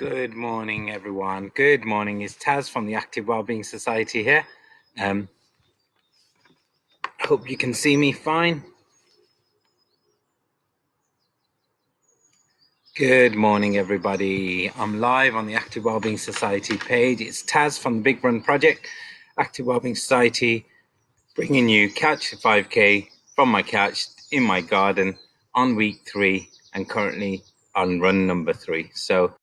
Good morning, everyone. Good morning. It's Taz from the Active Wellbeing Society here. Hope you can see me fine. Good morning, everybody. I'm live on the Active Wellbeing Society page. It's Taz from the Big Run Project, Active Wellbeing Society, bringing you Catch the 5K from my couch in my garden on week 3 and currently on run number 3. So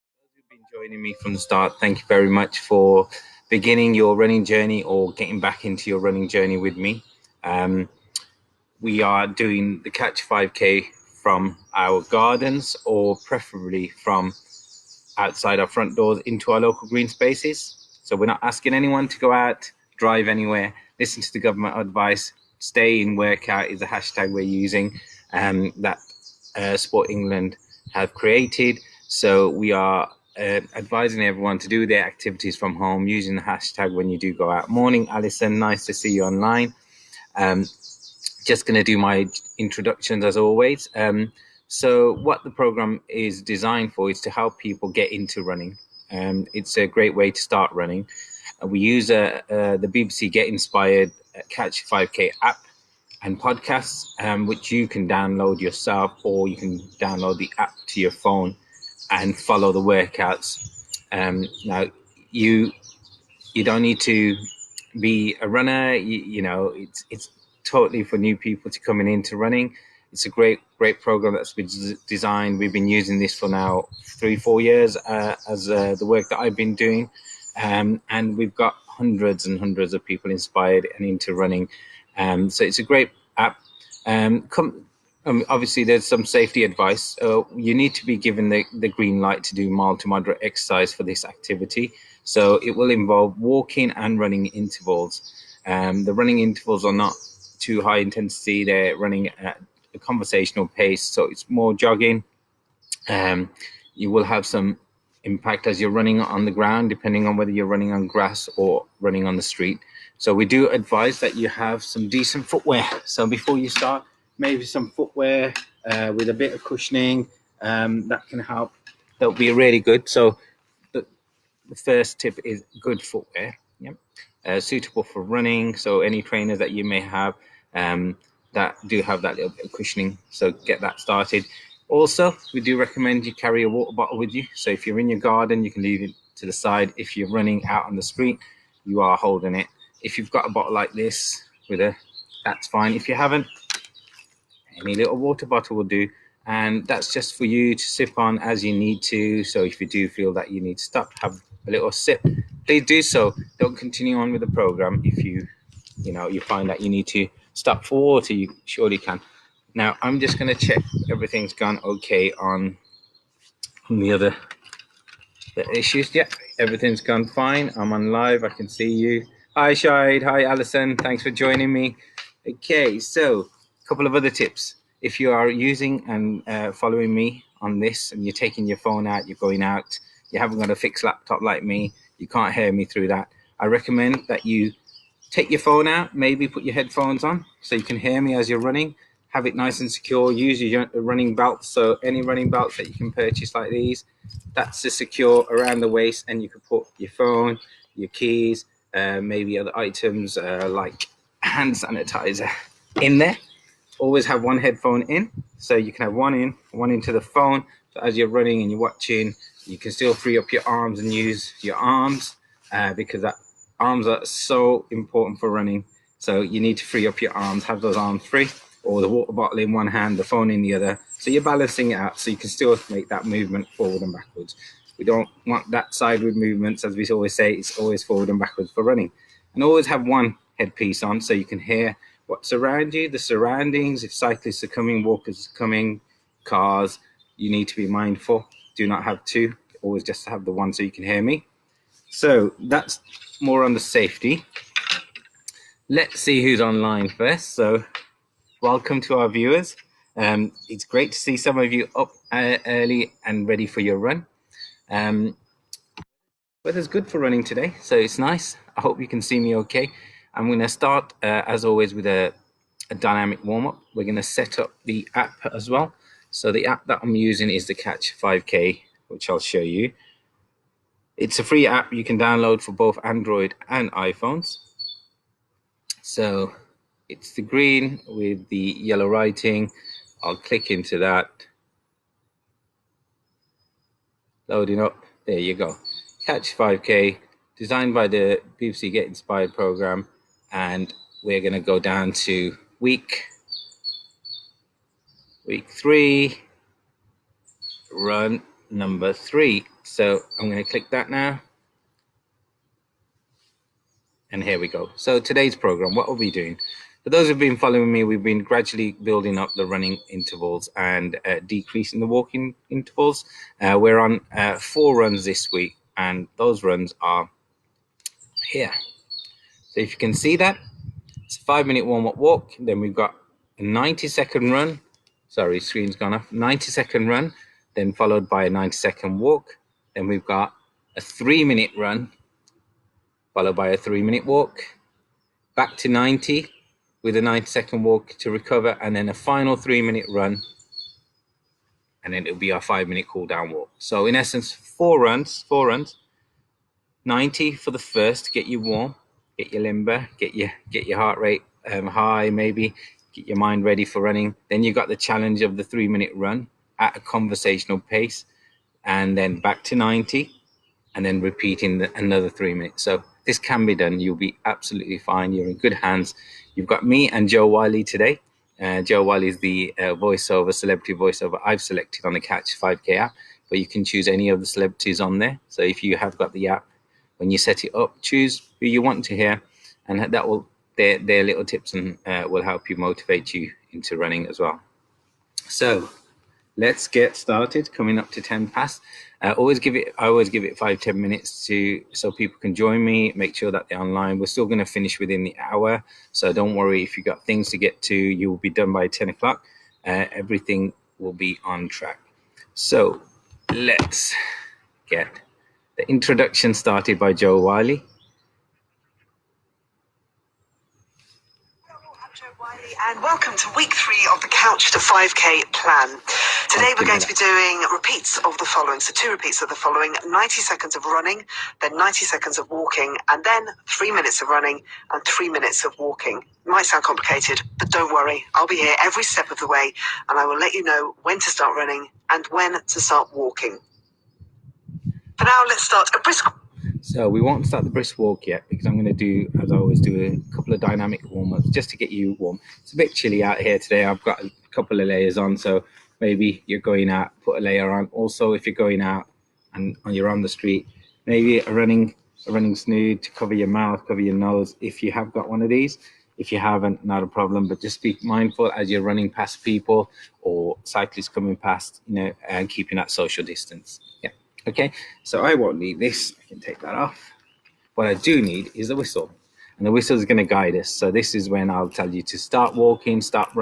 been joining me from the start, thank you very much for beginning your running journey or getting back into your running journey with me. We are doing the Catch 5K from our gardens or preferably from outside our front doors into our local green spaces. So we're not asking anyone to go out, drive anywhere, listen to the government advice, stay in, workout is a hashtag we're using that Sport England have created. So we are advising everyone to do their activities from home using the hashtag when you do go out. Morning, Alison, nice to see you online. Just going to do my introductions as always. So what the program is designed for is to help people get into running. It's a great way to start running. We use the BBC Get Inspired Catch 5K app and podcasts, which you can download yourself, or you can download the app to your phone and follow the workouts. Now, you don't need to be a runner. You know, it's totally for new people to coming into running. It's a great program that's been designed. We've been using this for now 3-4 years as the work that I've been doing, and we've got hundreds and hundreds of people inspired and into running. So it's a great app. Obviously, there's some safety advice. You need to be given the green light to do mild to moderate exercise for this activity. So it will involve walking and running intervals. The running intervals are not too high intensity. They're running at a conversational pace, so it's more jogging. You will have some impact as you're running on the ground, depending on whether you're running on grass or running on the street. So we do advise that you have some decent footwear. So before you start, maybe some footwear with a bit of cushioning that can help. That'll be really good. So the first tip is good footwear. Suitable for running. So any trainers that you may have that do have that little bit of cushioning, so get that started. Also, we do recommend you carry a water bottle with you. So if you're in your garden, you can leave it to the side. If you're running out on the street, you are holding it. If you've got a bottle like this that's fine. If you haven't, any little water bottle will do, and that's just for you to sip on as you need to. So if you do feel that you need to stop, have a little sip, please do so. Don't continue on with the program. If you find that you need to stop for water, you surely can. Now I'm just going to check everything's gone okay on the issues. Yeah, everything's gone fine. I'm on live. I can see you. Hi Shahid, hi Alison, thanks for joining me. Okay, so a couple of other tips. If you are using and following me on this and you're taking your phone out, you're going out, you haven't got a fixed laptop like me, you can't hear me through that, I recommend that you take your phone out, maybe put your headphones on so you can hear me as you're running. Have it nice and secure. Use your running belts. So any running belts that you can purchase like these, that's to secure around the waist, and you can put your phone, your keys, maybe other items like hand sanitizer in there. Always have one headphone in, so you can have one into the phone. So as you're running and you're watching, you can still free up your arms and use your arms because arms are so important for running. So you need to free up your arms, have those arms free, or the water bottle in one hand, the phone in the other. So you're balancing it out so you can still make that movement forward and backwards. We don't want that sideward movements, as we always say, it's always forward and backwards for running. And always have one headpiece on so you can hear what's around you, the surroundings. If cyclists are coming, walkers are coming, cars, you need to be mindful. Do not have two, always just have the one so you can hear me. So that's more on the safety. Let's see who's online first. So welcome to our viewers. It's great to see some of you up early and ready for your run. Weather's good for running today, so it's nice. I hope you can see me okay. I'm going to start, as always, with a dynamic warm-up. We're going to set up the app as well. So the app that I'm using is the Catch 5K, which I'll show you. It's a free app you can download for both Android and iPhones. So it's the green with the yellow writing. I'll click into that. Loading up. There you go. Catch 5K, designed by the BBC Get Inspired program. And we're going to go down to week 3, run number 3. So I'm going to click that now. And here we go. So today's program, what we'll be doing, for those who've been following me, we've been gradually building up the running intervals and decreasing the walking intervals. We're on 4 runs this week, and those runs are here. So if you can see that, it's a 5-minute warm-up walk. Then we've got a 90-second run. Sorry, screen's gone off. 90-second run, then followed by a 90-second walk. Then we've got a 3-minute run, followed by a 3-minute walk, back to 90 with a 90-second walk to recover, and then a final 3-minute run, and then it'll be our 5-minute cool down walk. So in essence, 4 runs, 90 for the first to get you warm, get your limber, get your heart rate high, maybe get your mind ready for running. Then you got the challenge of the 3-minute run at a conversational pace, and then back to 90, and then repeating another 3 minutes. So this can be done. You'll be absolutely fine. You're in good hands. You've got me and Joe Wiley today. Joe Wiley is the celebrity voiceover I've selected on the Catch 5K app, but you can choose any of the celebrities on there. So if you have got the app, when you set it up, choose who you want to hear, and that will their little tips and will help you motivate you into running as well. So let's get started. Coming up to 10 past. I always give it 5-10 minutes so people can join me, make sure that they're online. We're still going to finish within the hour, so don't worry if you got things to get to. You will be done by 10 o'clock. Everything will be on track. So let's get the introduction started by Joe Wiley. And welcome to week 3 of the Couch to 5K plan. Today we're going to be doing repeats of the following. So 2 repeats of the following: 90 seconds of running, then 90 seconds of walking, and then 3 minutes of running and 3 minutes of walking. It might sound complicated, but don't worry. I'll be here every step of the way, and I will let you know when to start running and when to start walking. For now, let's start a brisk. So we won't start the brisk walk yet, because I'm going to do, as I always do, a couple of dynamic warm-ups just to get you warm. It's a bit chilly out here today. I've got a couple of layers on, so maybe you're going out, put a layer on. Also, if you're going out and you're on the street, maybe a running snood to cover your mouth, cover your nose, if you have got one of these. If you haven't, not a problem, but just be mindful as you're running past people or cyclists coming past, and keeping that social distance. Yeah. Okay, so I won't need this. I can take that off. What I do need is a whistle, and the whistle is going to guide us. So this is when I'll tell you to start walking, stop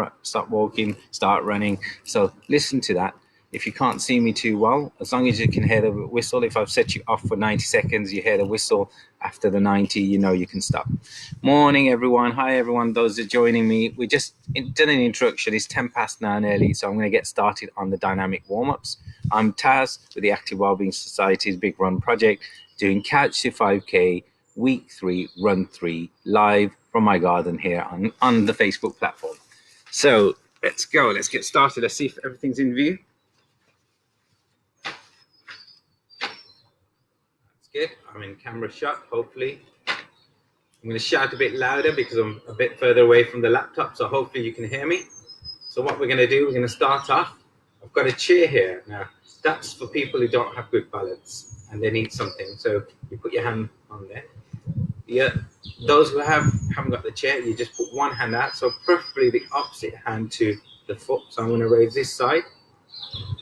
walking, start running. So listen to that. If you can't see me too well, as long as you can hear the whistle, if I've set you off for 90 seconds, you hear the whistle after the 90, you can stop. Morning, everyone. Hi, everyone. Those that are joining me. We just done an introduction. It's 10 past 9 early, so I'm going to get started on the dynamic warm-ups. I'm Taz with the Active Wellbeing Society's Big Run Project, doing Couch to 5K week 3, run 3, live from my garden here on the Facebook platform. So let's go. Let's get started. Let's see if everything's in view. Good. I'm in camera shot, hopefully. I'm going to shout a bit louder because I'm a bit further away from the laptop, so hopefully you can hear me. So what we're going to do, we're going to start off. I've got a chair here. Now, that's for people who don't have good balance and they need something. So you put your hand on there. Yeah, those who haven't got the chair, you just put one hand out. So preferably the opposite hand to the foot. So I'm going to raise this side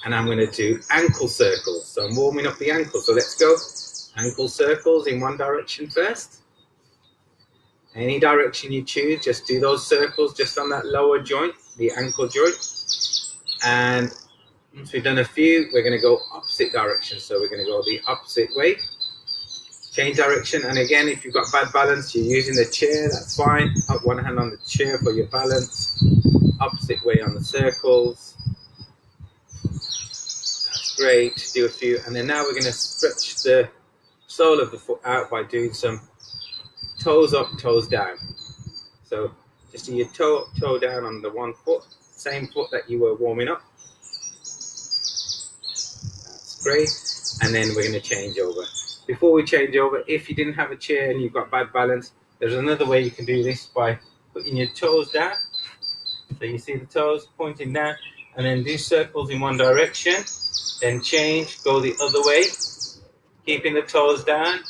and I'm going to do ankle circles. So I'm warming up the ankle. So let's go. Ankle circles in one direction first. Any direction you choose, just do those circles just on that lower joint, the ankle joint. And once we've done a few, we're going to go opposite direction. So we're going to go the opposite way. Change direction. And again, if you've got bad balance, you're using the chair, that's fine. Up one hand on the chair for your balance. Opposite way on the circles. That's great. Do a few. And then now we're going to stretch the sole of the foot out by doing some toes up, toes down. So just do your toe down on the one foot, same foot that you were warming up. That's great. And then we're going to change over. Before we change over, if you didn't have a chair and you've got bad balance, there's another way you can do this by putting your toes down. So you see the toes pointing down, and then do circles in one direction, then change, go the other way, keeping the toes down.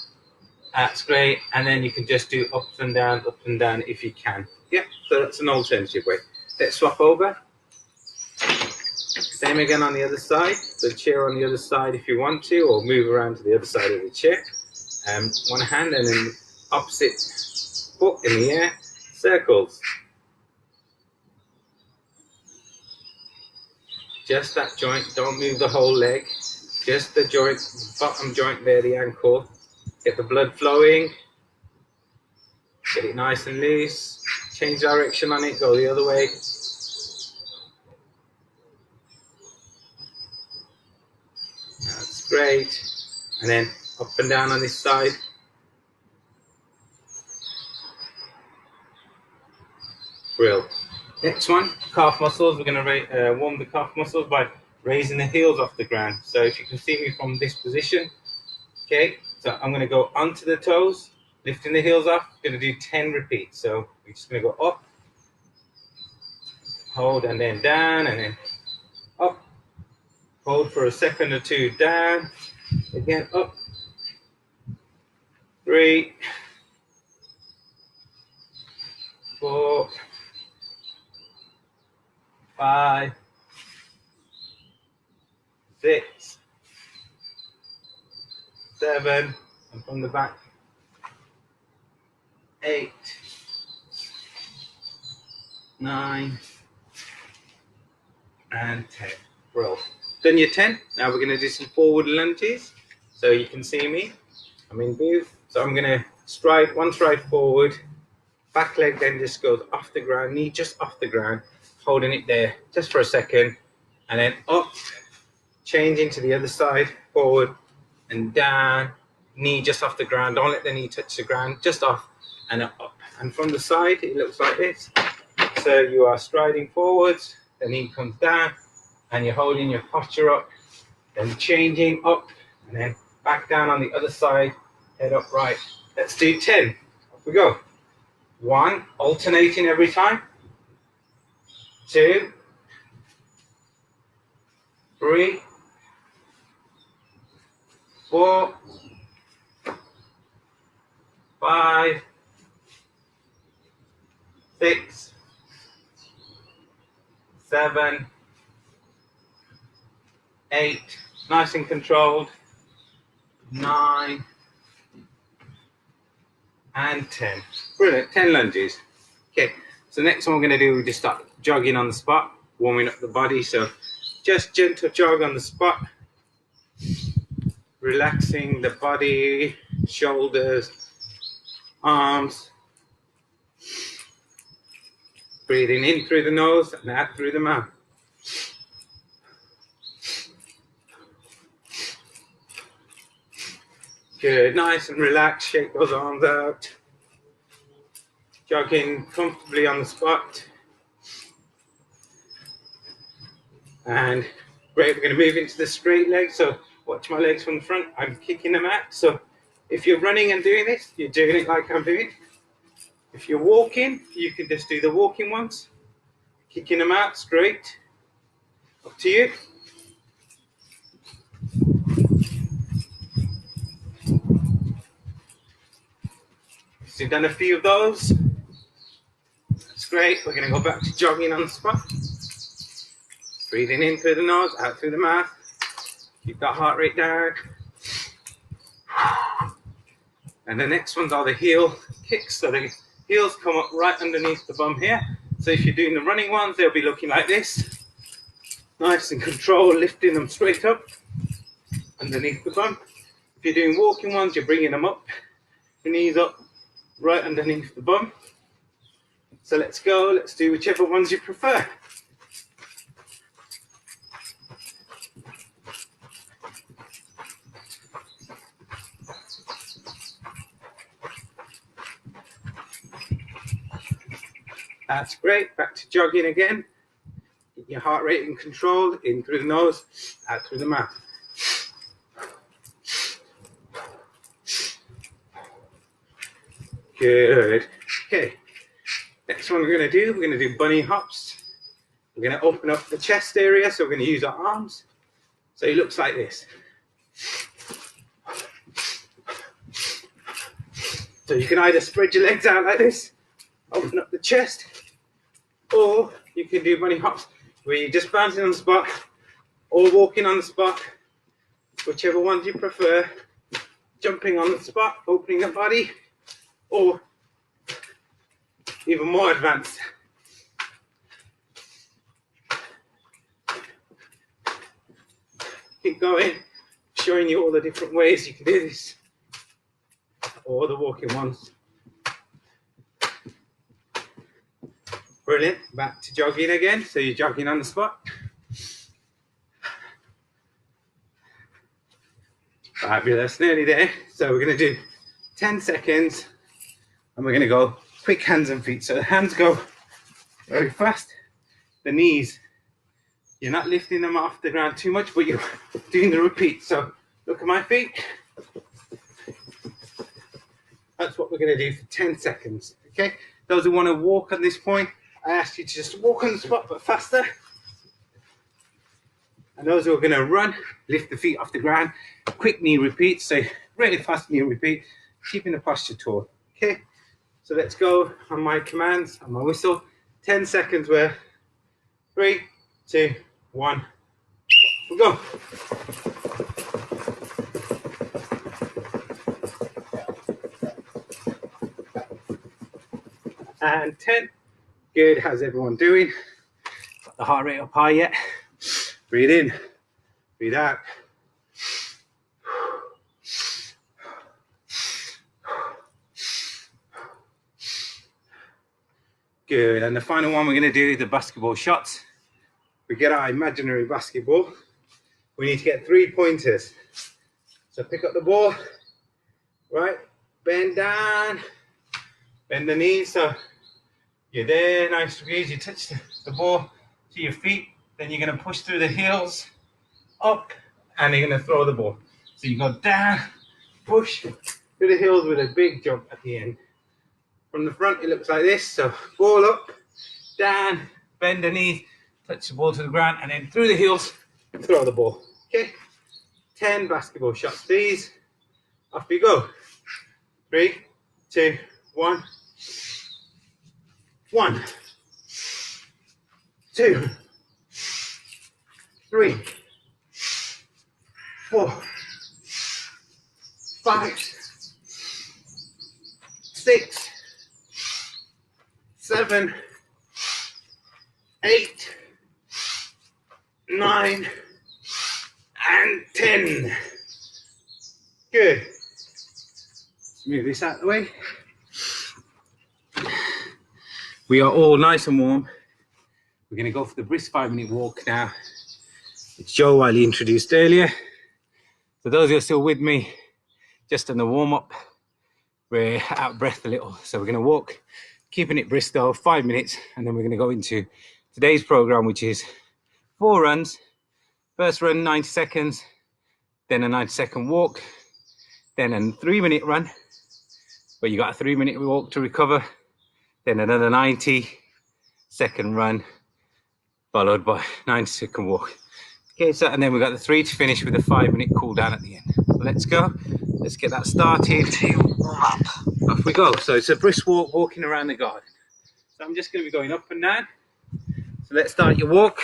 That's great. And then you can just do up and down if you can. Yeah, so that's an alternative way. Let's swap over. Same again on the other side. The chair on the other side if you want to, or move around to the other side of the chair. One hand and then opposite foot in the air, circles. Just that joint, don't move the whole leg. Just the joint, bottom joint there, the ankle. Get the blood flowing. Get it nice and loose. Change direction on it, go the other way. That's great. And then up and down on this side. Brill. Next one, calf muscles. We're going to warm the calf muscles by raising the heels off the ground. So if you can see me from this position, okay, so I'm going to go onto the toes, lifting the heels off. I'm going to do 10 repeats. So we're just going to go up, hold, and then down, and then up. Hold for a second or two, down, again, up. 3, 4, 5, 6, 7, and from the back, 8, 9, and 10. Bro. Done your 10. Now we're going to do some forward lunges. So you can see me. I'm in booth. So I'm going to stride, one stride forward. Back leg then just goes off the ground, knee just off the ground, holding it there just for a second. And then up, changing to the other side, forward and down, knee just off the ground. Don't let the knee touch the ground, just off and up. And from the side, it looks like this. So you are striding forwards, the knee comes down, and you're holding your posture up, then changing up, and then back down on the other side, head upright. Let's do 10. Off we go. 1, alternating every time. 2, 3, 4, 5, 6, 7, 8, nice and controlled, 9, and 10. Brilliant, 10 lunges. Okay, so next one we're going to do, we just start jogging on the spot, warming up the body. So just gentle jog on the spot, relaxing the body, shoulders, arms, breathing in through the nose and out through the mouth. Good, nice and relaxed, shake those arms out. Jogging comfortably on the spot. And great, we're going to move into the straight legs. So watch my legs from the front, I'm kicking them out. So if you're running and doing this, you're doing it like I'm doing. If you're walking, you can just do the walking ones. Kicking them out straight. Up to you. So you've done a few of those. That's great. We're going to go back to jogging on the spot. Breathing in through the nose, out through the mouth. Keep that heart rate down. And the next ones are the heel kicks. So the heels come up right underneath the bum here. So if you're doing the running ones, they'll be looking like this. Nice and controlled, lifting them straight up underneath the bum. If you're doing walking ones, you're bringing them up, the knees up, right underneath the bum. So let's go, let's do whichever ones you prefer. That's great. Back to jogging again. Get your heart rate in control, in through the nose, out through the mouth. Good. Okay. Next one we're going to do bunny hops. We're going to open up the chest area, so we're going to use our arms. So it looks like this. So you can either spread your legs out like this, open up the chest, or you can do bunny hops where you're just bouncing on the spot or walking on the spot, whichever ones you prefer. Jumping on the spot, opening the body, or even more advanced. Keep going, showing you all the different ways you can do this, or the walking ones. Brilliant. Back to jogging again. So you're jogging on the spot. Fabulous, nearly there. So we're going to do 10 seconds and we're going to go quick hands and feet. So the hands go very fast. The knees, you're not lifting them off the ground too much, but you're doing the repeat. So look at my feet. That's what we're going to do for 10 seconds. Okay. Those who want to walk at this point, I ask you to just walk on the spot but faster. And those who are going to run, lift the feet off the ground. Quick knee repeats, so really fast knee repeat, keeping the posture taut. Okay, so let's go on my commands, on my whistle. 10 seconds where 3, 2, 1, we go. And 10. Good, how's everyone doing? Got the heart rate up high yet? Breathe in, breathe out. Good, and the final one we're going to do is the basketball shots. We get our imaginary basketball. We need to get 3 pointers. So pick up the ball, right? Bend down, bend the knees. So you're there, nice squeeze. You touch the ball to your feet. Then you're going to push through the heels, up, and you're going to throw the ball. So you go down, push through the heels with a big jump at the end. From the front, it looks like this. So ball up, down, bend the knees, touch the ball to the ground, and then through the heels, throw the ball. Okay, 10 basketball shots, please. Off we go. 3, 2, 1. 1, 2, 3, 4, 5, 6, 7, 8, 9, and 10. Good. Let's move this out of the way. We are all nice and warm. We're going to go for the brisk 5-minute walk now, which Joe Wiley introduced earlier. For those who are still with me, just on the warm-up, we're out of breath a little. So we're going to walk, keeping it brisk though, 5 minutes, and then we're going to go into today's program, which is 4 runs. First run, 90 seconds, then a 90-second walk, then a 3-minute run, but you got a 3-minute walk to recover, then another 90-second run, followed by 90-second walk. Okay, so and then we've got the 3 to finish with a 5-minute cool down at the end. So let's go. Let's get that started. Warm up. Off we go. So it's a brisk walk, walking around the garden. So I'm just going to be going up and down. So let's start your walk.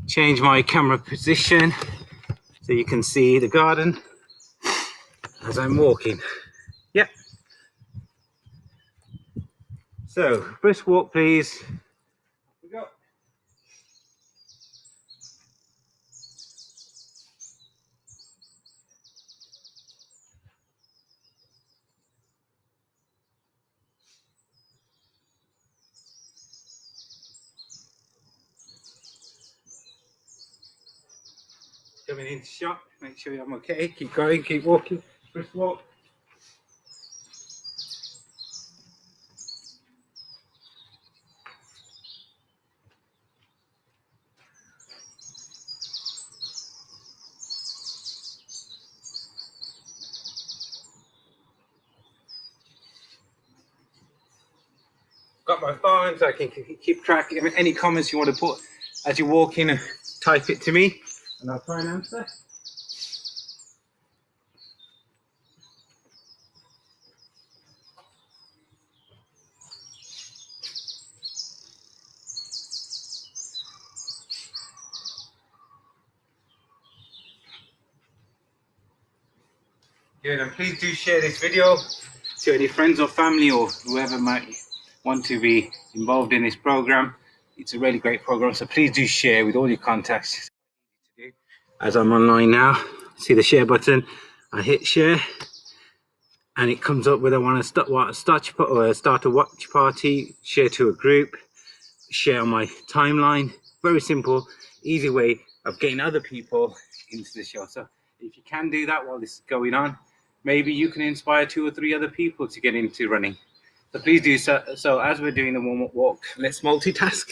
Change my camera position so you can see the garden as I'm walking. Yep. So brisk walk, please. Here we go. Coming into shot, make sure I'm okay. Keep going, keep walking. Brisk walk. got my phone so I can keep track. Any comments you want to put as you walk in, type it to me and I'll try and answer. Good, and please do share this video to any friends or family or whoever might want to be involved in this program. It's a really great program, so please do share with all your contacts. As I'm online now, see the share button, I hit share and it comes up whether I want to start a watch party, share to a group, share on my timeline. Very simple, easy way of getting other people into the show. So if you can do that while this is going on, maybe you can inspire 2 or 3 other people to get into running. So please do so. So as we're doing the warm-up walk, let's multitask.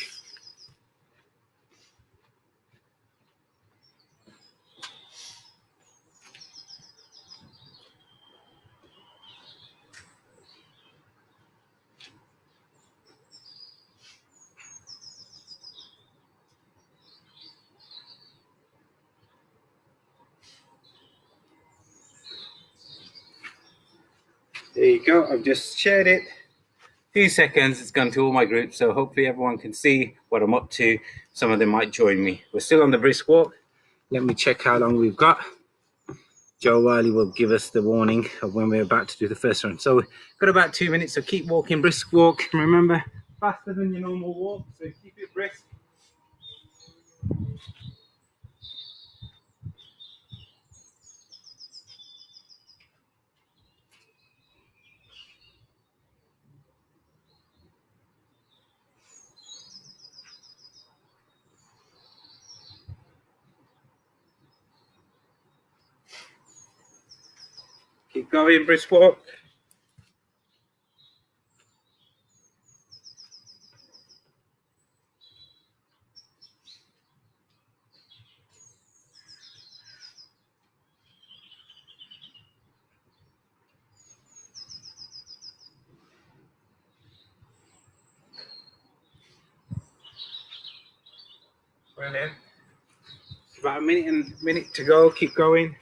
There you go, I've just shared it. Few seconds, it's gone to all my groups, so hopefully everyone can see what I'm up to. Some of them might join me. We're still on the brisk walk. Let me check how long we've got. Joe Wiley will give us the warning of when we're about to do the first run. So we've got about 2 minutes, so keep walking, brisk walk. Remember, faster than your normal walk, so keep it brisk. Keep going, brisk walk. Brilliant. It's about a minute to go. Keep going.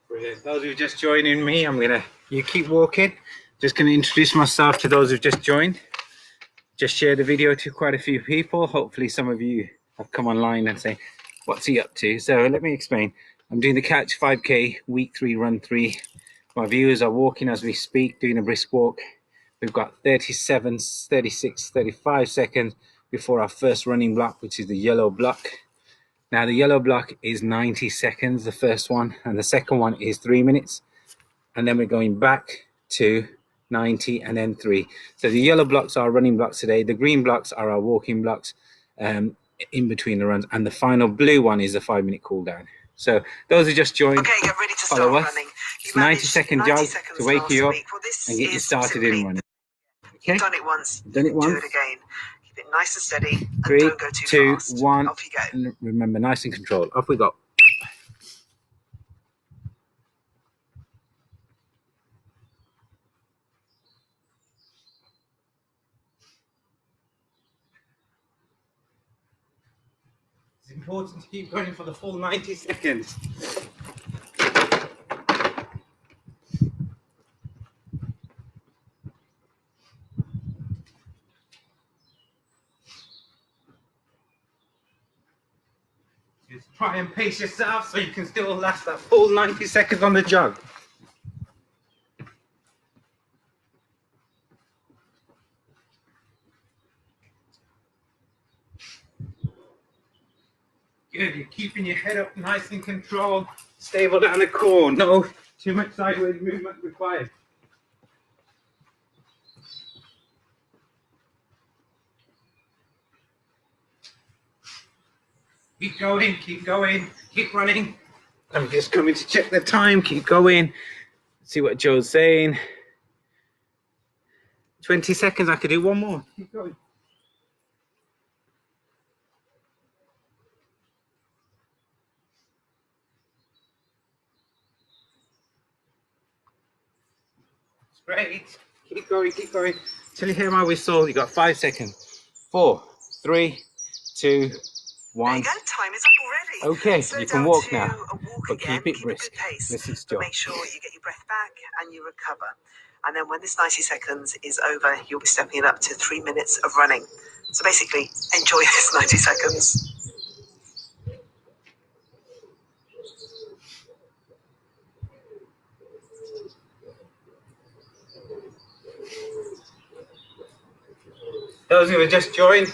Brilliant. Those who are just joining me, you keep walking. Just gonna introduce myself to those who've just joined. Just share the video to quite a few people. Hopefully some of you have come online and say, what's he up to? So let me explain. I'm doing the Couch 5K week 3 run 3. My viewers are walking as we speak, doing a brisk walk. We've got 37, 36, 35 seconds before our first running block, which is the yellow block. Now the yellow block is 90 seconds, the first one, and the second one is 3 minutes. And then we're going back to 90 and then 3. So the yellow blocks are running blocks today. The green blocks are our walking blocks in between the runs. And the final blue one is a 5-minute cool down. So those who just joined, okay, get ready to follow start us. running. It's 90-second jog to wake you up and get you started in running. Okay? You've done it once. Done it once. Do it again. Keep it nice and steady and 3, don't go too 2, fast. 1. Off you go. And remember, nice and controlled. Off we go. It's important to keep going for the full 90 seconds. Just try and pace yourself so you can still last that full 90 seconds on the jog. Good, you're keeping your head up nice and controlled, stable down the core, no too much sideways movement required. Keep going, keep running. I'm just coming to check the time. Keep going. See what Joe's saying. 20 seconds. I could do one more. Keep going. Great. Keep going, keep going. Till you hear my whistle. You got 5 seconds. 4, 3, 2, 1. There you go. Time is up already. Okay, Slow you can down walk to now, a walk but again. keep it Keep brisk. a good pace. Listen to But Joe. make sure you get your breath back and you recover. And then when this 90 seconds is over, you'll be stepping it up to 3 minutes of running. So basically, enjoy this 90 seconds. Those who have just joined,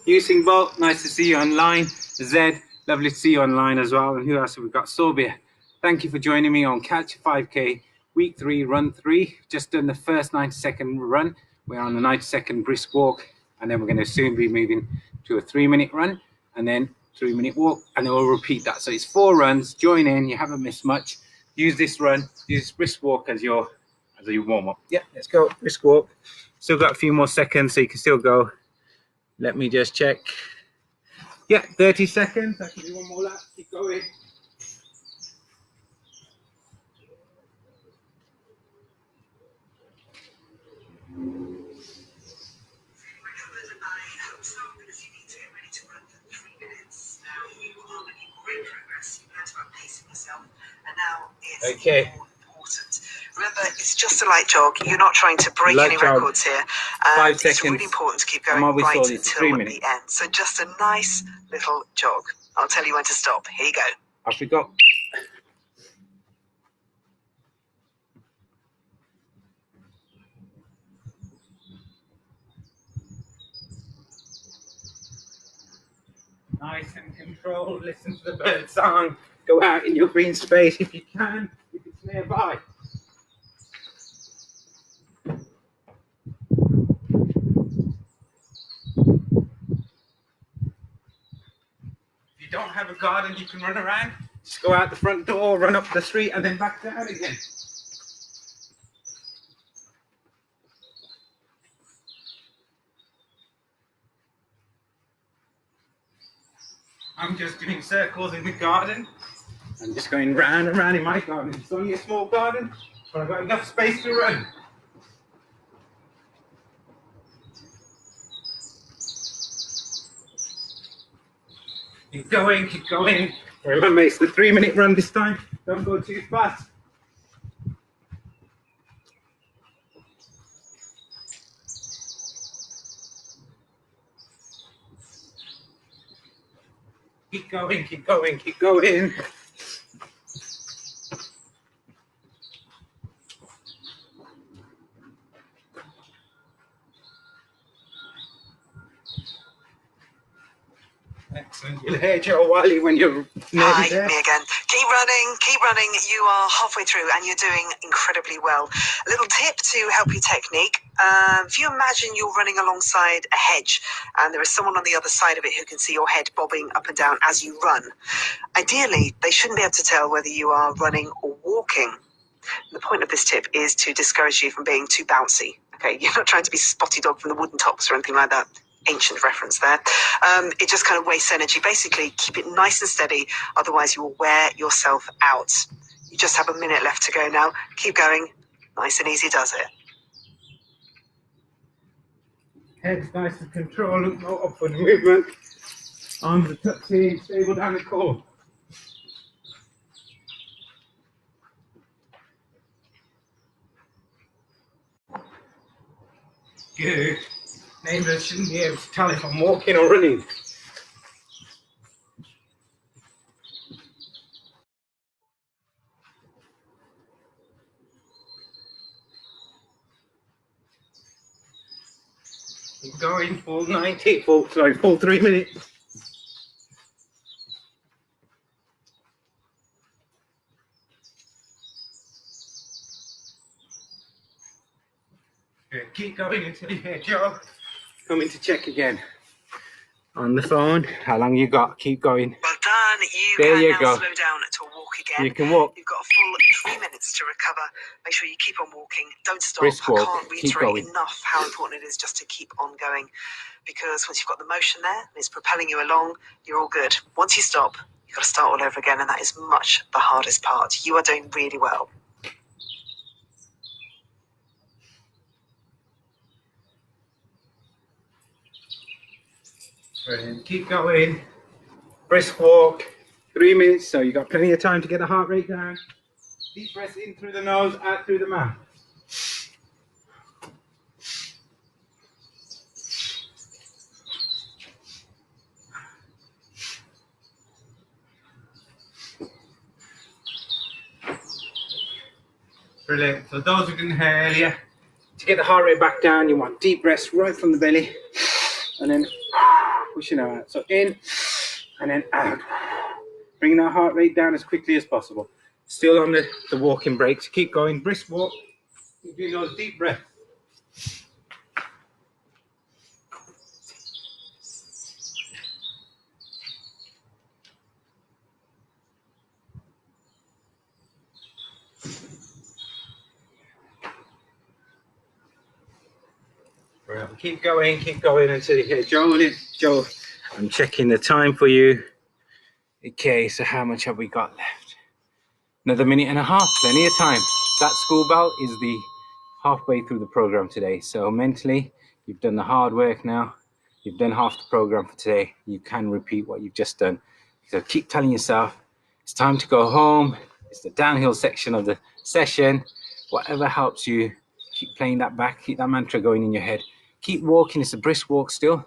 Using Bolt, nice to see you online. Zed, lovely to see you online as well. And who else have we got? Sorbia, thank you for joining me on Catch 5K Week 3, Run 3. Just done the first 90-second run. We're on the 90-second brisk walk, and then we're going to soon be moving to a 3-minute run, and then 3-minute walk, and then we'll repeat that. So it's 4 runs. Join in. You haven't missed much. Use this run, use this brisk walk as your warm up. Yeah, let's go. Brisk walk. Still got a few more seconds, so you can still go. Let me just check. Yeah, 30 seconds. I can do one more lap. Keep going. Okay. Remember, it's just a light jog. You're not trying to break any records here. 5 It's seconds. really important to keep going right until the end. So just a nice little jog. I'll tell you when to stop. Here you go. Off we go. Nice and controlled. Listen to the bird song. Go out in your green space if you can, if it's nearby. If you don't have a garden you can run around, just go out the front door, run up the street, and then back down again. I'm just doing circles in the garden. I'm just going round and round in my garden. It's only a small garden, but I've got enough space to run. Keep going, keep going. Remember, it's the 3-minute run this time. Don't go too fast. Keep going, keep going, keep going. Excellent. You'll hear Joe Wiley when you're Hi, there. me again. Keep running. You are halfway through and you're doing incredibly well. A little tip to help your technique. If you imagine you're running alongside a hedge and there is someone on the other side of it who can see your head bobbing up and down as you run, ideally, they shouldn't be able to tell whether you are running or walking. The point of this tip is to discourage you from being too bouncy. Okay, you're not trying to be Spotty Dog from the Wooden Tops or anything like that. Ancient reference there. It just kind of wastes energy. Basically, keep it nice and steady, otherwise you will wear yourself out. You just have a minute left to go now. Keep going. Nice and easy does it. Head's nice and controlled, no upward movement. Arms are tucked in, stable down the core. Good. Neighbours shouldn't be able to tell if I'm walking or running. Keep going, full 90, full 3 minutes. Good. Keep going until you hear Joe coming to check again. On the phone, how long you got? Keep going. Well done. You There can you now go. slow down to a walk again. again. You can walk. You've got a full 3 minutes to recover. Make sure you keep on walking. Don't stop. Brisk walk. I can't reiterate enough how important it is just to keep on going, because once you've got the motion there and it's propelling you along, you're all good. Once you stop, you've got to start all over again, and that is much the hardest part. You are doing really well. Brilliant. Keep going. Brisk walk. 3 minutes, so you've got plenty of time to get the heart rate down. Deep breath in through the nose, out through the mouth. Brilliant. So those who didn't hear earlier, to get the heart rate back down, you want deep breaths right from the belly, and then pushing out. So in, and then out. Bringing our heart rate down as quickly as possible. Still on the walking breaks. Keep going. Brisk walk. Keep doing those deep breaths. Right, keep going until you hear Joe. Joe, I'm checking the time for you. Okay, so how much have we got left? Another minute and a half, plenty of time. That school bell is the halfway through the program today. So mentally, you've done the hard work now. You've done half the program for today. You can repeat what you've just done. So keep telling yourself, it's time to go home. It's the downhill section of the session. Whatever helps you, keep playing that back. Keep that mantra going in your head. Keep walking. It's a brisk walk still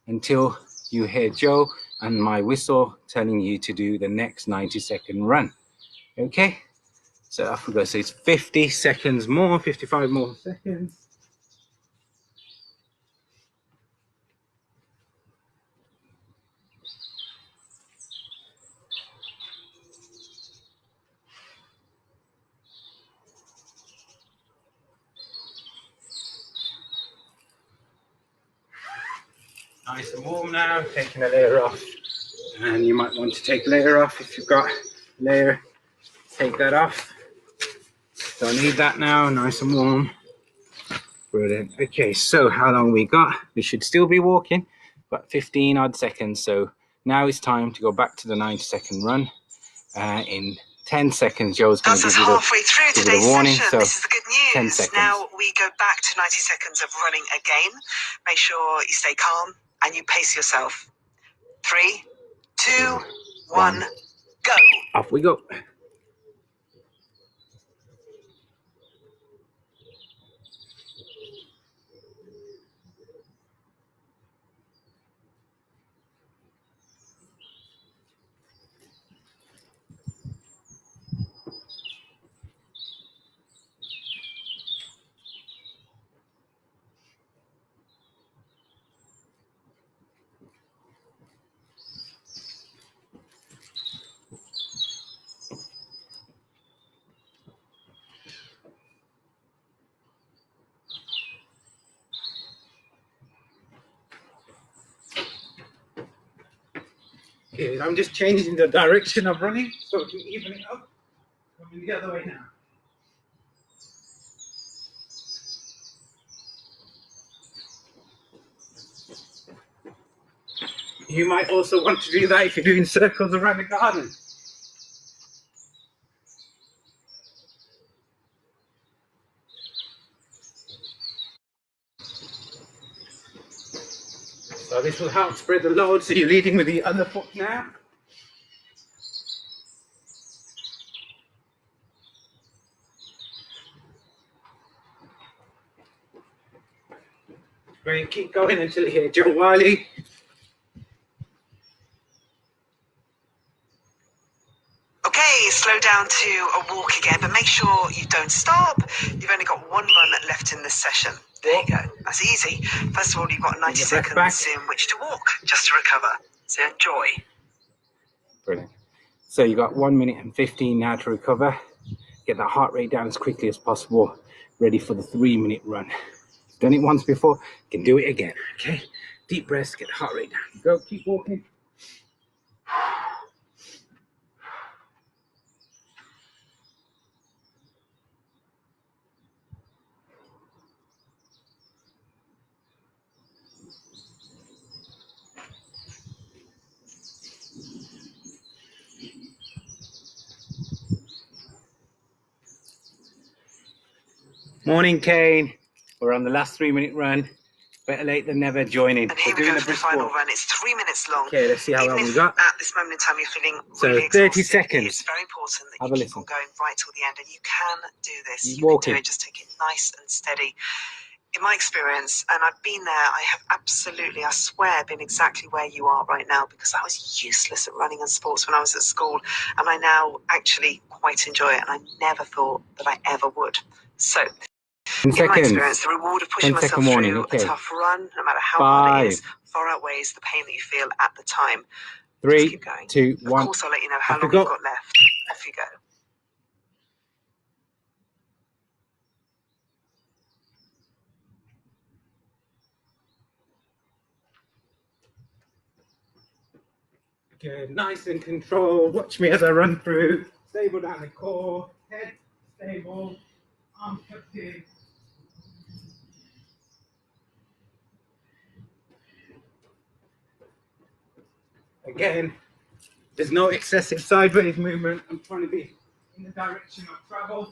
until you hear Joe and my whistle telling you to do the next 90-second run. Okay, so off we go. So it's 50 seconds more, 55 more seconds. Nice and warm now, taking a layer off. And you might want to take a layer off if you've got a layer. Take that off. Don't need that now, nice and warm. Brilliant. Okay, so how long we got? We should still be walking, about 15 odd seconds. So now it's time to go back to the 90-second run. In 10 seconds, Joe's going to give you halfway through today's warning. session. So this is the good news. 10 seconds. Now we go back to 90 seconds of running again. Make sure you stay calm and you pace yourself. 3, 2, 1, go. Off we go. Okay, I'm just changing the direction of running so to even it up. Coming the other way now. You might also want to do that if you're doing circles around the garden. So this will help spread the load, so you're leading with the other foot now. Great, keep going until you hear Joe Wiley. Okay, slow down to a walk again, but make sure you don't stop. You've only got 1 run left in this session. There you go. That's easy. First of all, you've got 90 seconds in which to walk, just to recover. So enjoy. Brilliant. So you've got 1 minute and 15 now to recover. Get that heart rate down as quickly as possible. Ready for the 3-minute run. Done it once before, you can do it again. Okay, deep breaths, get the heart rate down. Go, keep walking. Morning, Kane. We're on the last 3-minute run. Better late than never. Joining. And here we go for the final run. It's 3 minutes long. Okay, let's see how long we got. At this moment in time you're feeling so really 30 exhausted, seconds. it's very important that Have you a keep listen. on going right till the end, and you can do this. Keep You walking. can do it. Just take it nice and steady. In my experience, and I've been there, I have absolutely, I swear, been exactly where you are right now, because I was useless at running and sports when I was at school, and I now actually quite enjoy it, and I never thought that I ever would. So, in my experience, the reward of pushing myself through a tough run, no matter how hard it is, far outweighs the pain that you feel at the time. 3, Just keep going. 2, 1. Of course, I'll let you know how long you've got left. Off you go. Good, nice and controlled. Watch me as I run through. Stable down the core. Head stable. Arms tucked in. Again, there's no excessive sideways movement. I'm trying to be in the direction of travel.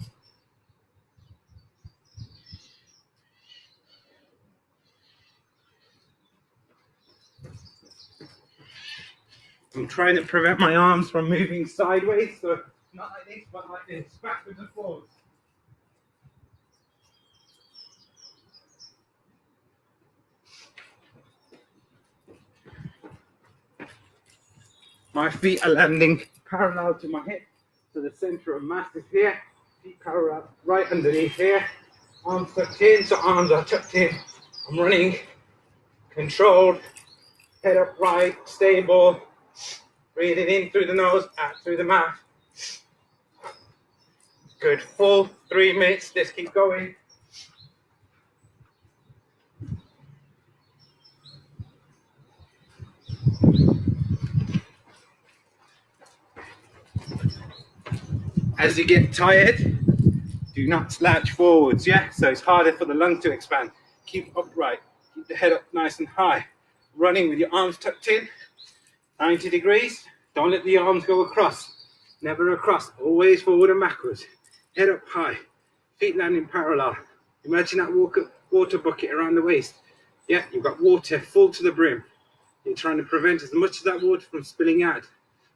I'm trying to prevent my arms from moving sideways, so not like this, but like this, backwards and forwards. My feet are landing parallel to my hip, so the center of mass is here. Feet parallel right underneath here. Arms tucked in, so arms are tucked in. I'm running controlled, head upright, stable. Breathing in through the nose, out through the mouth. Good, full 3 minutes. Let's keep going. As you get tired, do not slouch forwards, yeah? So it's harder for the lung to expand. Keep upright, keep the head up nice and high. Running with your arms tucked in, 90 degrees. Don't let the arms go across. Never across, always forward and backwards. Head up high, feet landing parallel. Imagine that water bucket around the waist. Yeah, you've got water full to the brim. You're trying to prevent as much of that water from spilling out.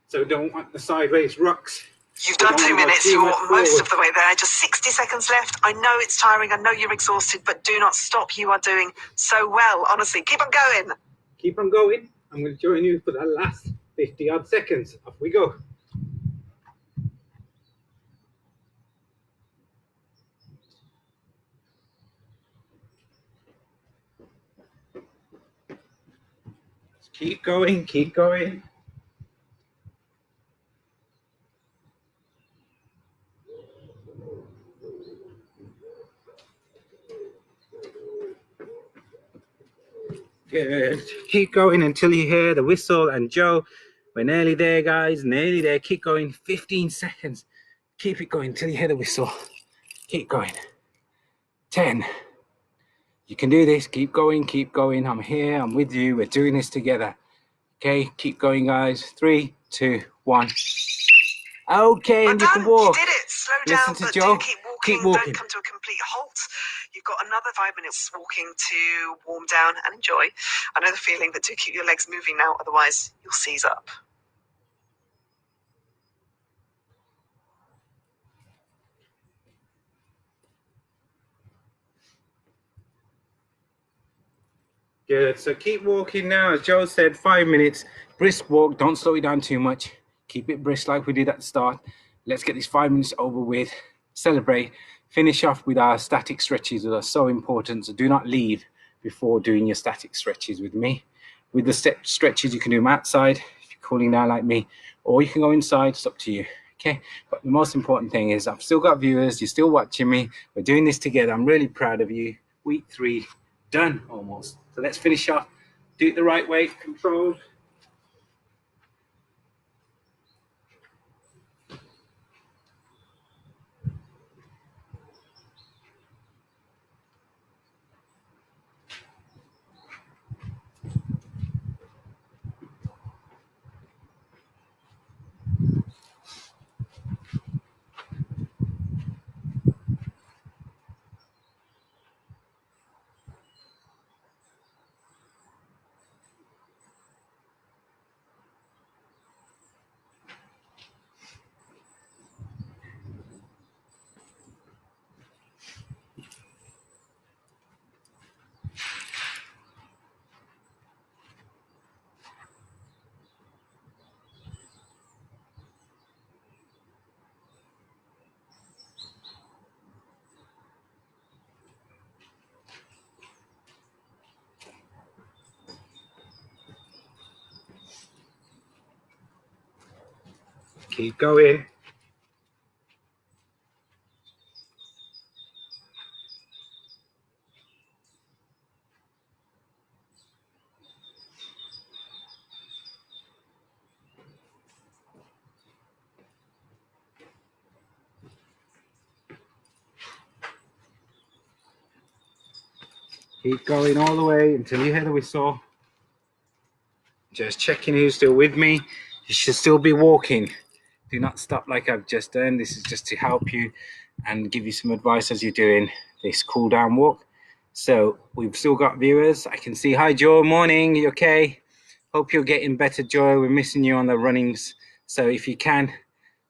So don't want the sideways rocks. You've done 2 minutes, you're most of the way there, just 60 seconds left. I know it's tiring, I know you're exhausted, but do not stop. You are doing so well, honestly. Keep on going. Keep on going. I'm going to join you for that last 50 odd seconds. Off we go. Keep going, keep going. Good. Keep going until you hear the whistle. And Joe, we're nearly there, guys. Nearly there. Keep going. 15 seconds. Keep it going until you hear the whistle. Keep going. 10. You can do this. Keep going, keep going. I'm here. I'm with you. We're doing this together. Okay, keep going, guys. 3, 2, 1. Okay, and you can walk. You did it. Slow Listen down, to but Joe. do keep walking. Keep walking. Don't come to a complete halt. You've got another 5 minutes walking to warm down and enjoy. I know the feeling, but do keep your legs moving now, otherwise you'll seize up. Good. So keep walking now. As Joe said, 5 minutes. Brisk walk. Don't slow it down too much. Keep it brisk like we did at the start. Let's get these 5 minutes over with. Celebrate. Finish off with our static stretches that are so important. So do not leave before doing your static stretches with me. With the stretches, you can do them outside if you're cooling down like me, or you can go inside. It's up to you. Okay. But the most important thing is I've still got viewers. You're still watching me. We're doing this together. I'm really proud of you. Week 3. Done almost. So let's finish off. Do it the right way, controlled. Keep going. Keep going all the way until you hear the whistle. Just checking who's still with me. You should still be walking. Do not stop like I've just done. This is just to help you and give you some advice as you're doing this cool down walk. So we've still got viewers. I can see. Hi, Joe. Morning. You okay? Hope you're getting better, Joe. We're missing you on the runnings. So if you can,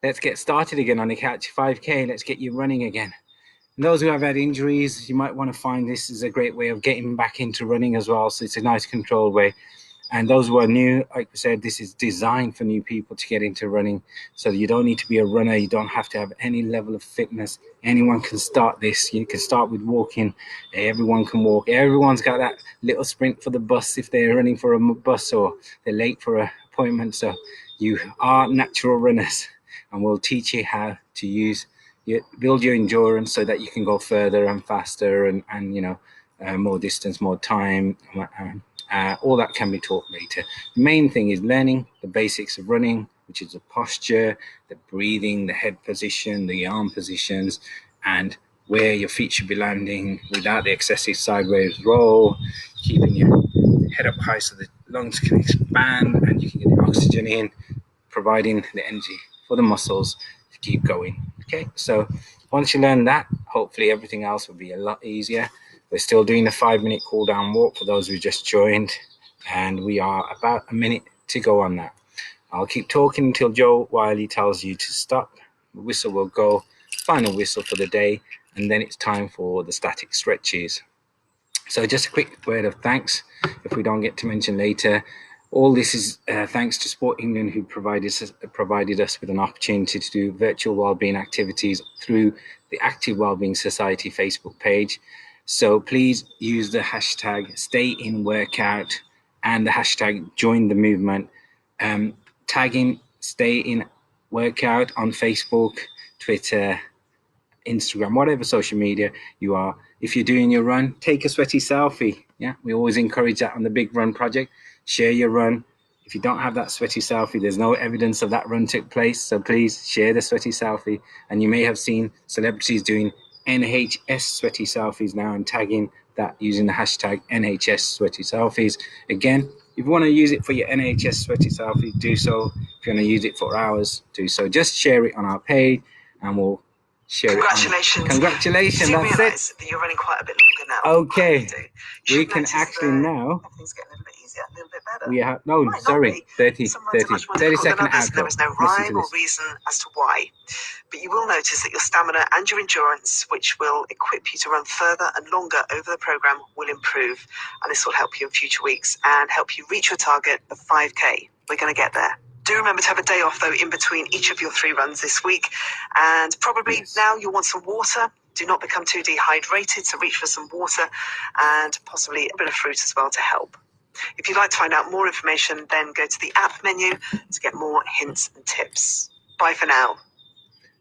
let's get started again on the Couch 5K. Let's get you running again. And those who have had injuries, you might want to find this is a great way of getting back into running as well. So it's a nice controlled way. And those who are new, like we said, this is designed for new people to get into running. So you don't need to be a runner. You don't have to have any level of fitness. Anyone can start this. You can start with walking. Everyone can walk. Everyone's got that little sprint for the bus if they're running for a bus or they're late for an appointment. So you are natural runners, and we'll teach you how to build your endurance so that you can go further and faster and more distance, more time. All that can be taught later. The main thing is learning the basics of running, which is the posture, the breathing, the head position, the arm positions, and where your feet should be landing without the excessive sideways roll, keeping your head up high so the lungs can expand and you can get the oxygen in, providing the energy for the muscles to keep going. Okay, so once you learn that, hopefully everything else will be a lot easier. We're still doing the 5-minute cool down walk for those who just joined, and we are about a minute to go on that. I'll keep talking until Joe Wiley tells you to stop. The whistle will go, final whistle for the day, and then it's time for the static stretches. So just a quick word of thanks, if we don't get to mention later. All this is thanks to Sport England, who provided us with an opportunity to do virtual wellbeing activities through the Active Wellbeing Society Facebook page. So please use the hashtag #StayInWorkout and the hashtag join the movement. Tagging Stay In Workout on Facebook, Twitter, Instagram, whatever social media you are. If you're doing your run, take a sweaty selfie. Yeah, we always encourage that on the Big Run Project. Share your run. If you don't have that sweaty selfie, there's no evidence of that run took place. So please share the sweaty selfie. And you may have seen celebrities doing NHS sweaty selfies now and tagging that using the hashtag NHS sweaty selfies. Again, if you want to use it for your NHS sweaty selfie, do so. If you want to use it for ours, do so. Just share it on our page and we'll share Congratulations. it. Congratulations. You that's realise that you're running quite a bit longer now. Okay. We can actually now. Everything's getting a little bit easier, a little bit better. We have, no, sorry, 30 second outro. There is no rhyme or reason as to why. But you will notice that your stamina and your endurance, which will equip you to run further and longer over the programme, will improve. And this will help you in future weeks and help you reach your target of 5K. We're going to get there. Do remember to have a day off, though, in between each of your 3 runs this week. And probably now you'll want some water. Do not become too dehydrated, so reach for some water and possibly a bit of fruit as well to help. If you'd like to find out more information, then go to the app menu to get more hints and tips. Bye for now.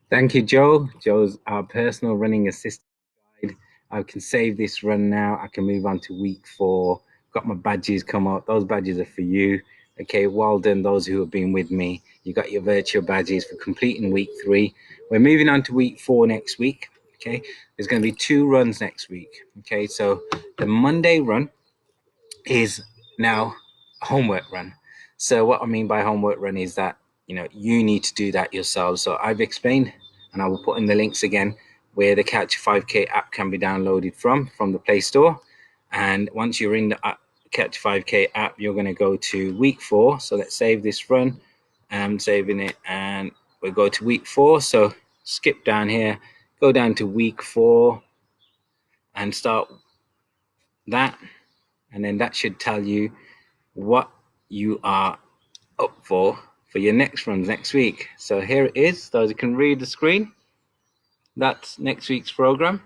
Thank you, Joe. Joe's our personal running assistant guide. I can save this run now. I can move on to week 4. Got my badges come up. Those badges are for you. Okay, well done, those who have been with me. You got your virtual badges for completing week 3. We're moving on to week 4 next week. Okay, there's going to be 2 runs next week. Okay, so the Monday run is now a homework run. So what I mean by homework run is that you need to do that yourself. So I've explained, and I will put in the links again where the Couch 5K app can be downloaded from the Play Store. And once you're in the Couch 5K app, you're going to go to week 4. So let's save this run. I'm saving it, and we'll go to week 4. So skip down here, go down to week 4 and start that. And then that should tell you what you are up for your next runs next week. So here it is. Those who can read the screen, that's next week's program.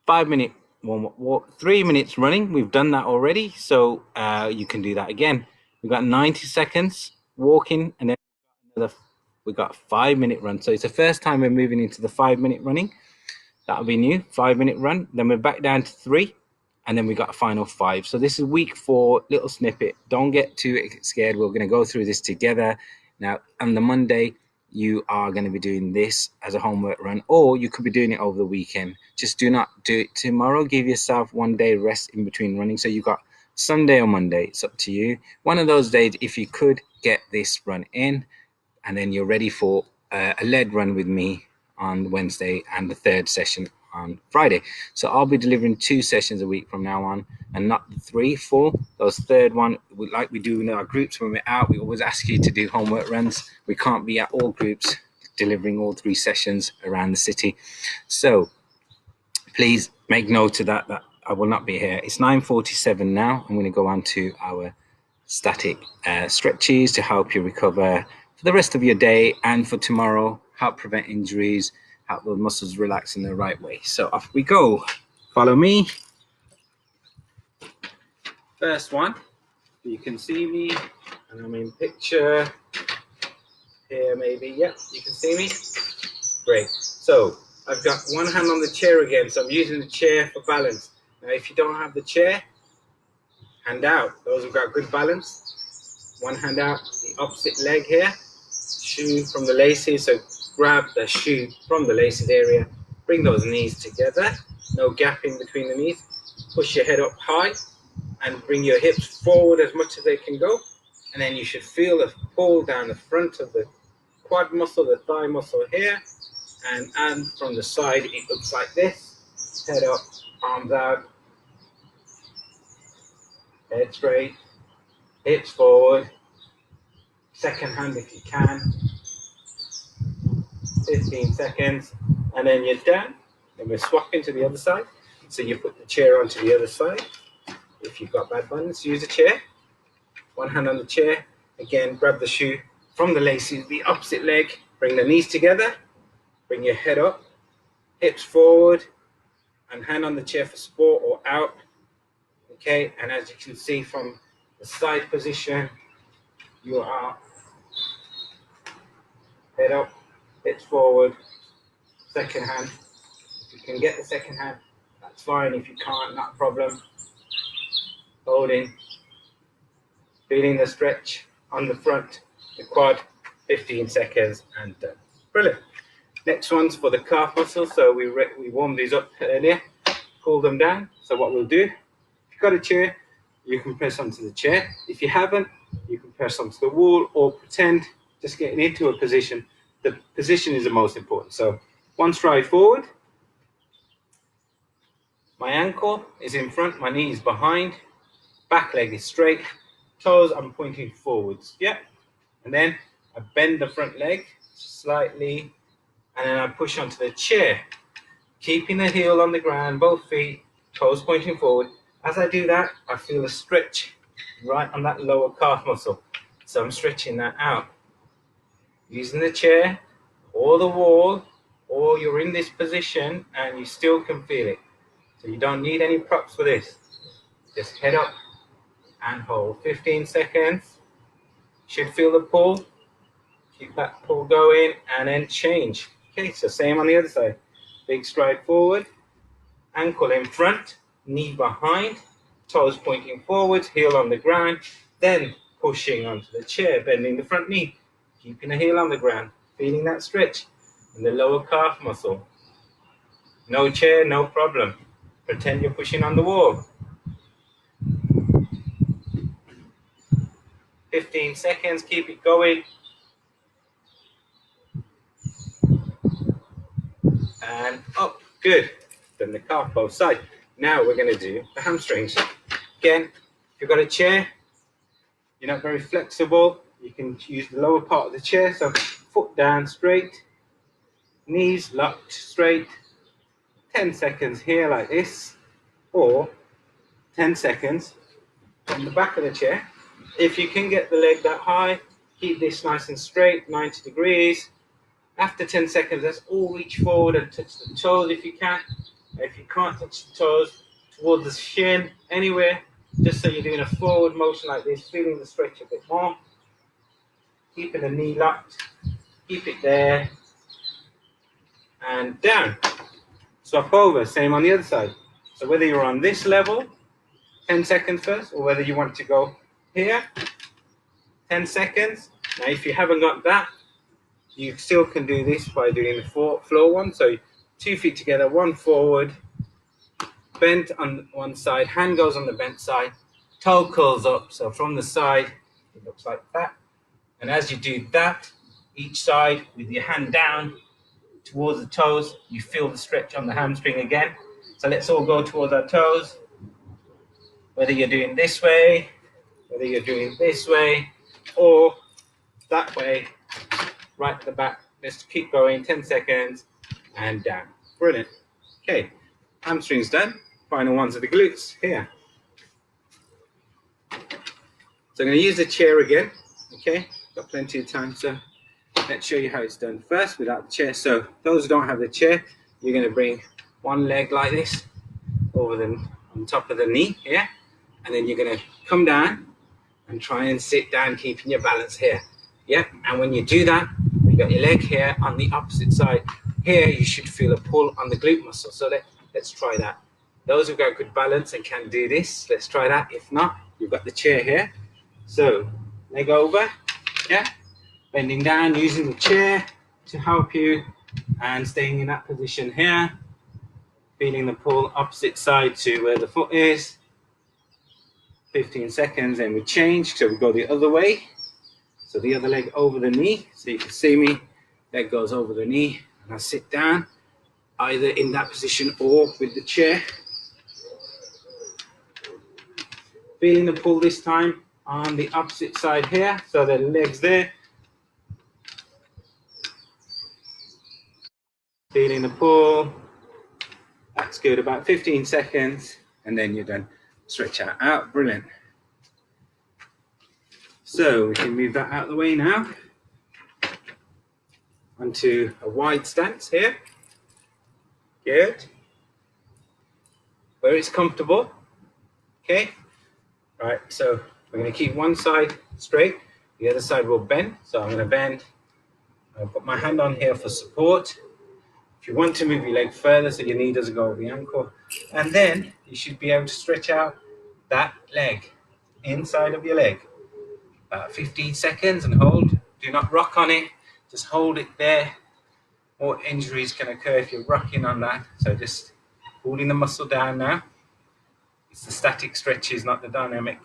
5-minute walk, 3 minutes running. We've done that already, so you can do that again. We've got 90 seconds walking, and then We got a 5-minute run. So it's the first time we're moving into the 5-minute running. That'll be new, 5-minute run. Then we're back down to 3, and then we got a final 5. So this is week 4, little snippet. Don't get too scared. We're going to go through this together. Now, on the Monday, you are going to be doing this as a homework run, or you could be doing it over the weekend. Just do not do it tomorrow. Give yourself 1 day rest in between running. So you got Sunday or Monday. It's up to you. One of those days, if you could get this run in, and then you're ready for a lead run with me on Wednesday and the 3rd session on Friday. So I'll be delivering 2 sessions a week from now on, and not 3, 4. Those 3rd one, like we do in our groups when we're out, we always ask you to do homework runs. We can't be at all groups delivering all 3 sessions around the city. So please make note of that I will not be here. It's 9:47 now. I'm going to go on to our static stretches to help you recover for the rest of your day and for tomorrow, help prevent injuries, help those muscles relax in the right way. So off we go. Follow me. First one, you can see me, and I'm in picture here maybe. Yep, you can see me. Great. So I've got one hand on the chair again, so I'm using the chair for balance. Now if you don't have the chair, hand out. Those who've got good balance, one hand out, the opposite leg here, shoe from the laces, so grab the shoe from the laces area, bring those knees together, no gap in between the knees, push your head up high and bring your hips forward as much as they can go, and then you should feel a pull down the front of the quad muscle, the thigh muscle here, and from the side it looks like this, head up, arms out, head straight, hips forward, second hand if you can, 15 seconds, and then you're done. Then we're swapping to the other side. So you put the chair onto the other side. If you've got bad balance, use a chair. One hand on the chair. Again, grab the shoe from the laces, the opposite leg. Bring the knees together. Bring your head up, hips forward, and hand on the chair for support or out. Okay, and as you can see from the side position, you are head up, hips forward, second hand. If you can get the second hand, that's fine. If you can't, not a problem. Holding, feeling the stretch on the front, the quad, 15 seconds and done. Brilliant. Next one's for the calf muscles. So we warmed these up earlier, cool them down. So what we'll do, if you've got a chair, you can press onto the chair. If you haven't, you can press onto the wall or pretend just getting into a position. The position is the most important. So one stride forward. My ankle is in front, my knee is behind, back leg is straight, toes I'm pointing forwards. Yep. And then I bend the front leg slightly, and then I push onto the chair, keeping the heel on the ground, both feet, toes pointing forward. As I do that, I feel a stretch right on that lower calf muscle. So I'm stretching that out. Using the chair or the wall, or you're in this position and you still can feel it. So you don't need any props for this. Just head up and hold 15 seconds. Should feel the pull. Keep that pull going and then change. Okay, so same on the other side. Big stride forward, ankle in front, knee behind, toes pointing forwards, heel on the ground, then pushing onto the chair, bending the front knee, keeping the heel on the ground, feeling that stretch in the lower calf muscle. No chair, no problem. Pretend you're pushing on the wall. 15 seconds, keep it going. And up, good. Then the calf both sides. Now we're going to do the hamstrings. Again, if you've got a chair, you're not very flexible, you can use the lower part of the chair. So foot down straight, knees locked straight. 10 seconds here like this, or 10 seconds on the back of the chair. If you can get the leg that high, keep this nice and straight, 90 degrees. After 10 seconds, let's all reach forward and touch the toes if you can. If you can't touch the toes, towards the shin, anywhere, just so you're doing a forward motion like this, feeling the stretch a bit more. keeping the knee locked, keep it there, and down. Swap over, same on the other side. So whether you're on this level, 10 seconds first, or whether you want to go here, 10 seconds. Now if you haven't got that, you still can do this by doing the floor one. So 2 feet together, one forward, bent on one side, hand goes on the bent side, toe curls up. So from the side, it looks like that. And as you do that, each side with your hand down towards the toes, you feel the stretch on the hamstring again. So let's all go towards our toes. Whether you're doing this way, whether you're doing this way, or that way, right at the back. Let's keep going, 10 seconds, and down. Brilliant. Okay, hamstrings done. Final ones are the glutes here. So I'm going to use the chair again. Okay, got plenty of time, so let's show you how it's done first without the chair. So those who don't have the chair, you're going to bring one leg like this over on top of the knee here, and then you're going to come down and try and sit down, keeping your balance here. Yeah, and when you do that, you got your leg here on the opposite side. Here you should feel a pull on the glute muscle. So let's try that. Those who've got good balance and can do this, let's try that. If not, you've got the chair here. So leg over, yeah, bending down, using the chair to help you, and staying in that position here, feeling the pull opposite side to where the foot is. 15 seconds, and we change, so we go the other way. So the other leg over the knee, so you can see me, leg goes over the knee, and I sit down, either in that position or with the chair. Feeling the pull this time on the opposite side here, so the legs there. Feeling the pull, that's good, about 15 seconds, and then you're done. Stretch out, brilliant. So we can move that out of the way now. Onto a wide stance here. Good. Where it's comfortable. Okay. Right, so we're going to keep one side straight, the other side will bend. So I'm going to bend. I'll put my hand on here for support. If you want to move your leg further so your knee doesn't go over the ankle, and then you should be able to stretch out that leg, inside of your leg. About 15 seconds and hold. Do not rock on it, just hold it there. More injuries can occur if you're rocking on that. So just holding the muscle down now. It's the static stretches, not the dynamic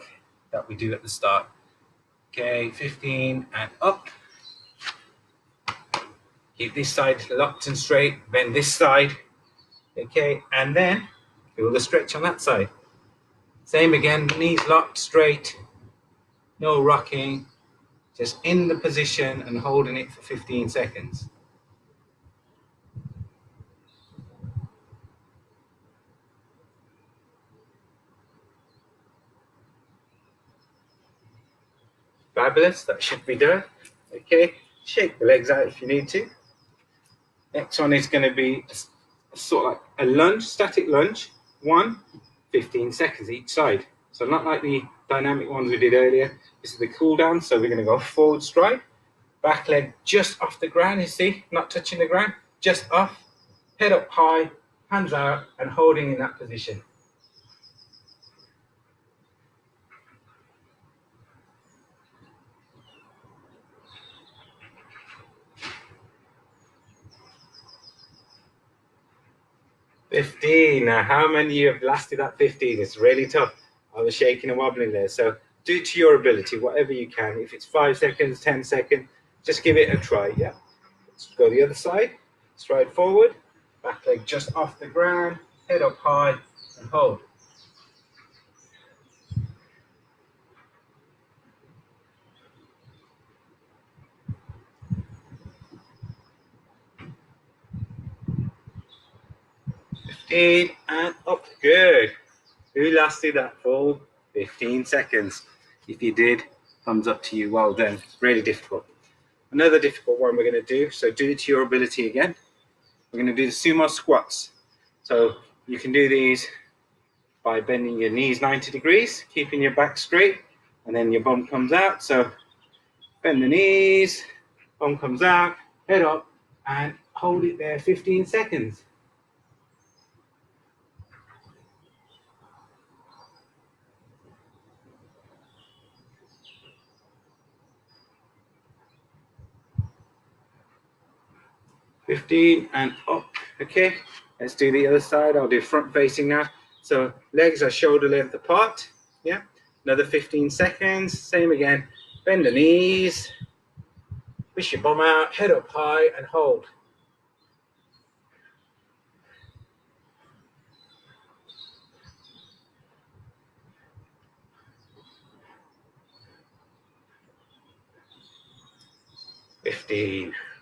that we do at the start. Okay, 15 and up. Keep this side locked and straight, bend this side. Okay, and then feel the stretch on that side. Same again, knees locked straight, no rocking, just in the position and holding it for 15 seconds. Fabulous, that should be done. Okay, shake the legs out if you need to. Next one is going to be sort of like a lunge, static lunge. 15 seconds each side. So not like the dynamic ones we did earlier. This is the cool down. So we're going to go forward stride. Back leg just off the ground, you see, not touching the ground, just off. Head up high, hands out, and holding in that position. Now how many of you have lasted that 15? It's really tough. I was shaking and wobbling there. So do it to your ability, whatever you can. If it's 5 seconds, 10 seconds, just give it a try. Yeah. Let's go the other side. Stride forward. Back leg just off the ground. Head up high and hold. And up. Good. Who lasted that full 15 seconds? If you did, thumbs up to you. Well done. Really difficult. Another difficult one we're going to do. So do it to your ability again. We're going to do the sumo squats. So you can do these by bending your knees 90 degrees, keeping your back straight, and then your bum comes out. So Bend the knees, bum comes out, head up, and hold it there 15 seconds. And up. Okay, let's do the other side. I'll do front facing now. So legs are shoulder length apart. Yeah, another 15 seconds. Same again. Bend the knees, push your bum out, head up high, and hold.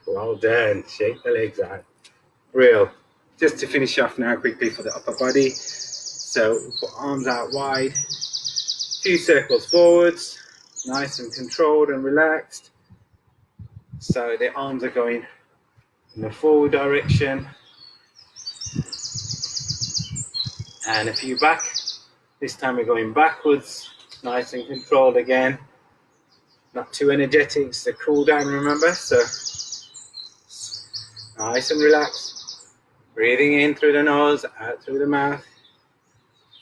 Well done. Shake the legs out. Real. Just to finish off now quickly for the upper body. So put arms out wide, 2 circles forwards, nice and controlled and relaxed. So the arms are going in the forward direction. And a few back. This time we're going backwards, nice and controlled again. Not too energetic, it's a cool down, remember? So nice and relaxed. Breathing in through the nose, out through the mouth.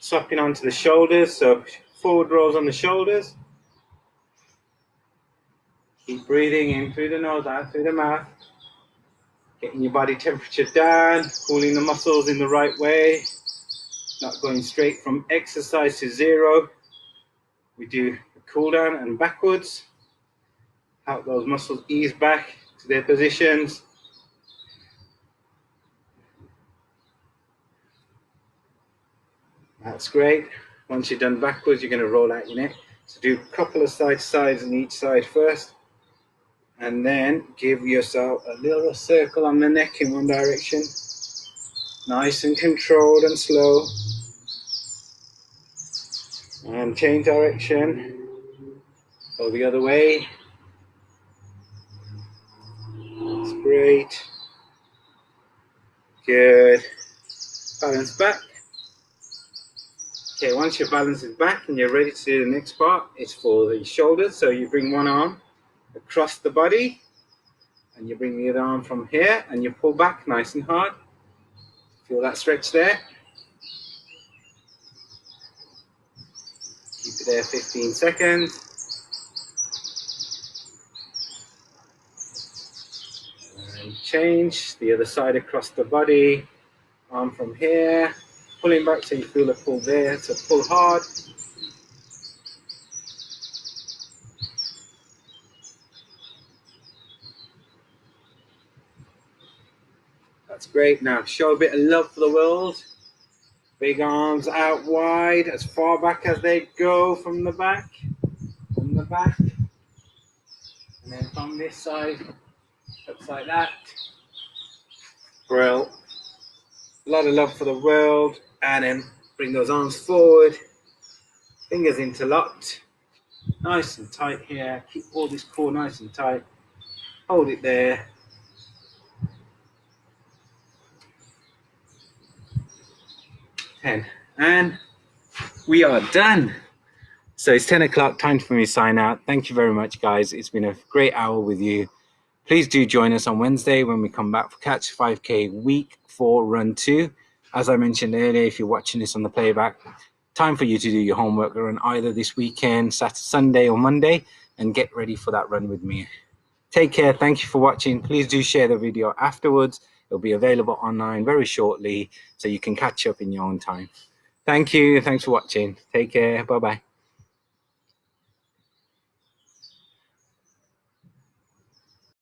Swapping onto the shoulders, so forward rolls on the shoulders. Keep breathing in through the nose, out through the mouth. Getting your body temperature down, cooling the muscles in the right way. Not going straight from exercise to zero. We do a cool down and backwards. Help those muscles ease back to their positions. That's great. Once you're done backwards, you're going to roll out your neck. So do a couple of side to sides on each side first. And then give yourself a little circle on the neck in one direction. Nice and controlled and slow. And change direction. Go the other way. That's great. Good. Balance back. Okay, once your balance is back and you're ready to do the next part, it's for the shoulders. So you bring one arm across the body and you bring the other arm from here and you pull back nice and hard. Feel that stretch there. Keep it there 15 seconds. And change the other side across the body. Arm from here. Pulling back so you feel a pull there. So pull hard. That's great. Now show a bit of love for the world. Big arms out wide, as far back as they go from the back. From the back. And then from this side, looks like that. Brill. A lot of love for the world. And then bring those arms forward. Fingers interlocked. Nice and tight here. Keep all this core nice and tight. Hold it there. And we are done. So it's 10 o'clock, time for me to sign out. Thank you very much, guys. It's been a great hour with you. Please do join us on Wednesday when we come back for Catch 5K Week 4 Run 2. As I mentioned earlier, if you're watching this on the playback, time for you to do your homework run either this weekend, Saturday, Sunday or Monday, and get ready for that run with me. Take care. Thank you for watching. Please do share the video afterwards. It'll be available online very shortly, so you can catch up in your own time. Thank you. Thanks for watching. Take care. Bye-bye.